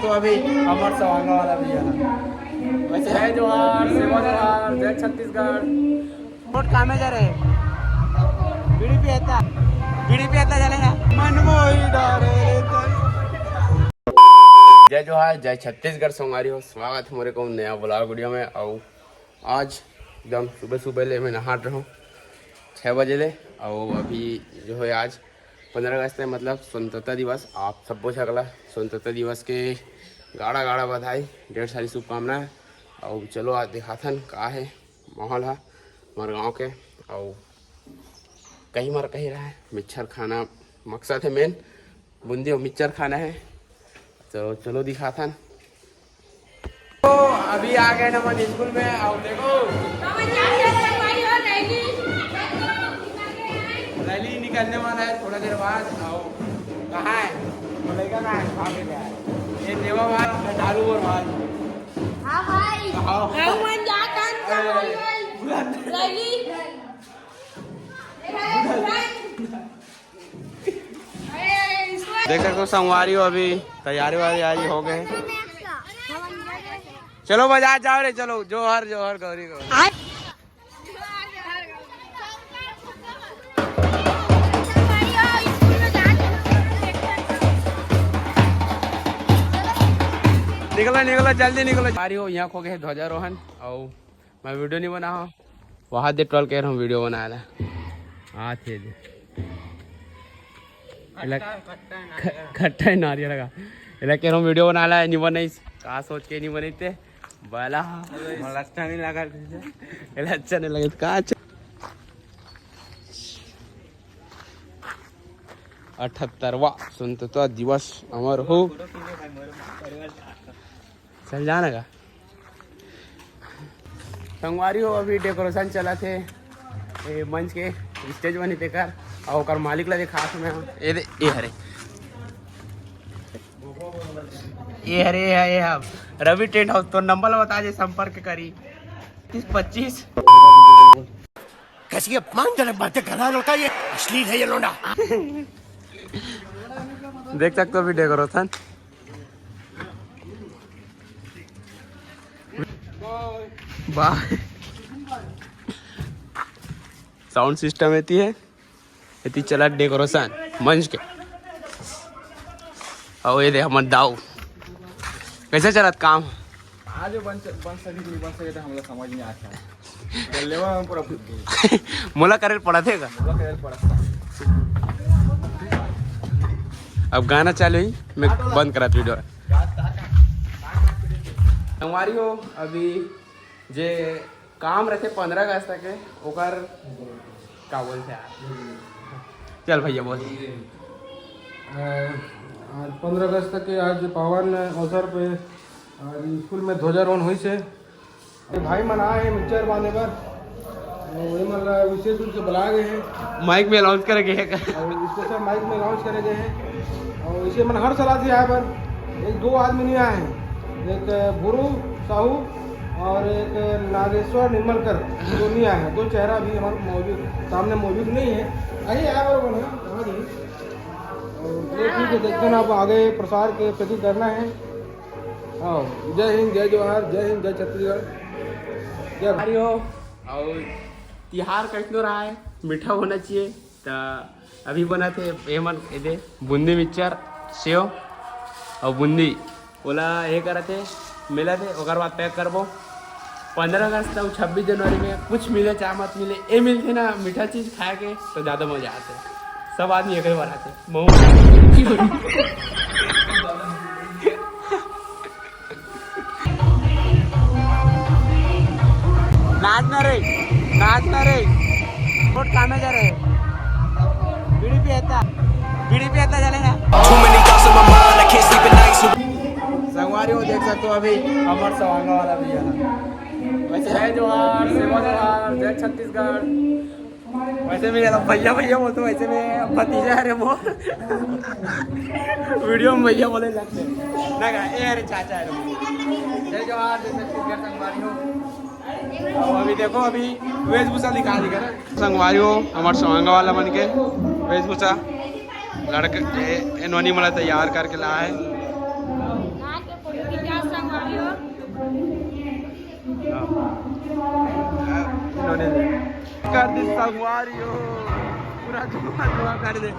सकते हो अभी अमर सवांगा वाला भी है। वैसे है जोहार सेवा जोहार जय छत्तीसगढ़। वोट कहाँ में जा रहे बीड़ी पे आता चलेगा मन मोही डारे। जय जोहार जय छत्तीसगढ़ संगवारी हो, स्वागत है मेरे को नया ब्लॉग वीडियो में। और आज एकदम सुबह सुबह ले मैं नहा रहा हूँ 6 बजे ले। और अभी जो है आज 15 अगस्त है, मतलब स्वतंत्रता दिवस। आप सबको छगला स्वतंत्रता दिवस के गाढ़ा गाढ़ा बधाई, ढेर सारी शुभकामनाएं। और चलो आज दिखाथन का है माहौल है हमारे गाँव के। और कहीं मर कहीं रहा है मिक्सर खाना मकसद है, मेन बूंदी और मिक्सर खाना है। तो चलो दिखाथन। तो अभी आ गए ना मन स्कूल में। और देखो रैली निकलने वाला है थोड़ा देर बाद। और कहाँ है बोलेगा ना भागे गया है ये देवा भाई डालू और भाई। हाँ भाई देख सकते हो संगवारी हो, अभी तैयारी वारी आज हो गए। चलो बाजार जाओ रे, चलो जोहर जोहर गौरी गौरी। निकलो निकलो जल्दी निकलो। सारी हो यहाँ खो गए ध्वजारोहण। और मैं वीडियो नहीं बना हूँ वहाँ दे टोल कह रहा हूँ वीडियो बना ला। हाँ थे खट्टा है नारियल लगा इला कह रहा हूँ वीडियो बना ला नहीं बनाई कहा सोच के नहीं बनी थे बोला अच्छा नहीं लगा अच्छा नहीं लगे कहा। 78वां स्वतंत्रता दिवस अमर हो। चल जाना का संगवारी हो। अभी डेकोरेशन चला थे मंच के स्टेज बनी पे कर। और मालिक ला देखा मैं ये हरे है रवि टेंट हाउस। तो नंबर बता दे संपर्क करी 3025। कैसी अपमानजनक बातें कर रहा लौटा, ये अश्लील है ये लौंडा। देख सकते हो अभी डेकोरेशन। वाह साउंड सिस्टम एती है एती चला डेकोरेशन मंच के। और ये दे हमर दाऊ कैसे चलत काम आज बन सके तो हम लोग समझ में आता है लेवा हम पूरा मोला करे पड़ा थे का। अब गाना चालू ही मैं बंद करा वीडियो। हमारी हो अभी जे काम रखे 15 अगस्त के ओकर का बोलते हैं। चल भैया बोल। आज 15 अगस्त के आज पावन अवसर पे स्कूल में ध्वजारोहण हुई से भाई मन आए मिक्सचर बांधे पर वही मतलब विशेष रूप से बुलाए गए हैं। माइक में अनाउंस करे गए और स्पेशल माइक में अनाउंस करे गए हैं। और इसे मन हर साल से आए पर एक 2 आदमी नहीं आए हैं, एक गुरु साहू और एक नागेश्वर निर्मलकर, जो नहीं आए हैं। 2 चेहरा भी हमारे सामने मौजूद नहीं है। आइए आए बराबर है ठीक है। देखते हैं आप आगे प्रसार के प्रति करना है। हाँ जय हिंद जय जोहार जय हिंद जय छत्तीसगढ़ जय भाई हो। और तिहार कैसे रहा है मीठा होना चाहिए। तो अभी बना थे एमन दे बूंदी मिक्सचर सेव और बूंदी ओला ये करे थे मिला थे ओकर बाद पैक करबो। 15 अगस्त और 26 जनवरी में कुछ मिले चाहे मत मिले ये मिलते ना मीठा चीज़ खाए के तो ज़्यादा मजा आते। सब आदमी एक बार आते नाचना रे वोट कहाँ में जा रहे बीड़ी पे आता चलेगा। संगवारी हो देख सकते हो अभी अमर सवांगा वाला भी है। वैसे है जोहार सेवा जोहार जय छत्तीसगढ़। वैसे में भैया भैया बोलते वैसे में भतीजा है रे वो वीडियो में भैया बोले लगते ना का ए अरे चाचा है। जय जोहार जय छत्तीसगढ़ संगवारी हो। और अभी देखो अभी वेशभूषा दिखा ना संगवारी हो हमारे सवांगा वाला बन के वेशभूषा लड़के इन्होंने मला तैयार करके लाया है। कर दे संगवारी हो, पूरा धुआं धुआं कर दे।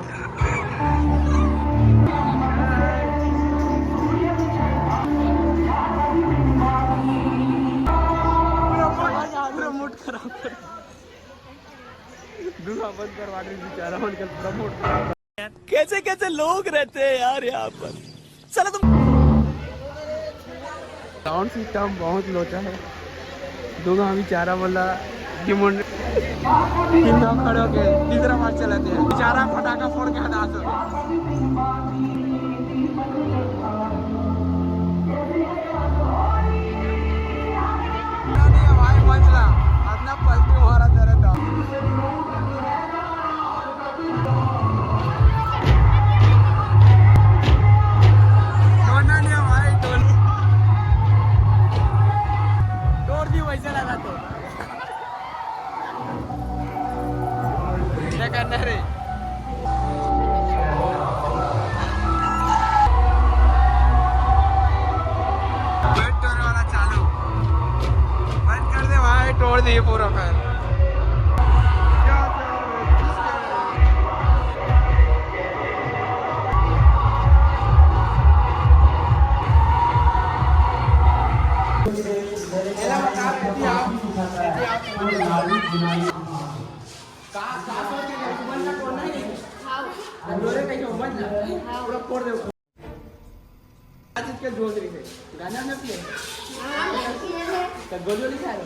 पूरा मूड खराब कर, धुआं बंद करवा दे बेचारा, उनका पूरा मूड खराब। कैसे कैसे लोग रहते हैं यार यहाँ पर, चलो तुम। साउंड सिस्टम बहुत लोचा है, दूंगा बेचारा बोला कि मुंड खड़े होके तीसरा बार चलाते हैं, बेचारा पटाखा फोड़ के हटा दो। भाई मंचला अपना पलटी मारा तेरे तो। वैसे लगा तो क्या करना रे। तोड़ने वाला चालू बंद कर दे भाई, तोड़ दिए पूरा फैन। गाना में पिए गोलियों लिखा है।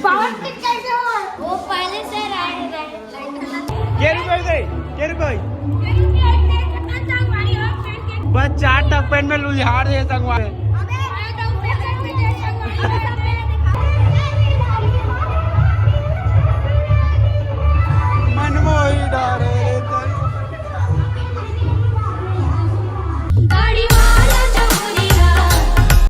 पावर पिक कैसे हो? वो पहले से बस 4 टक पेन में लुझाड़ है संगवा।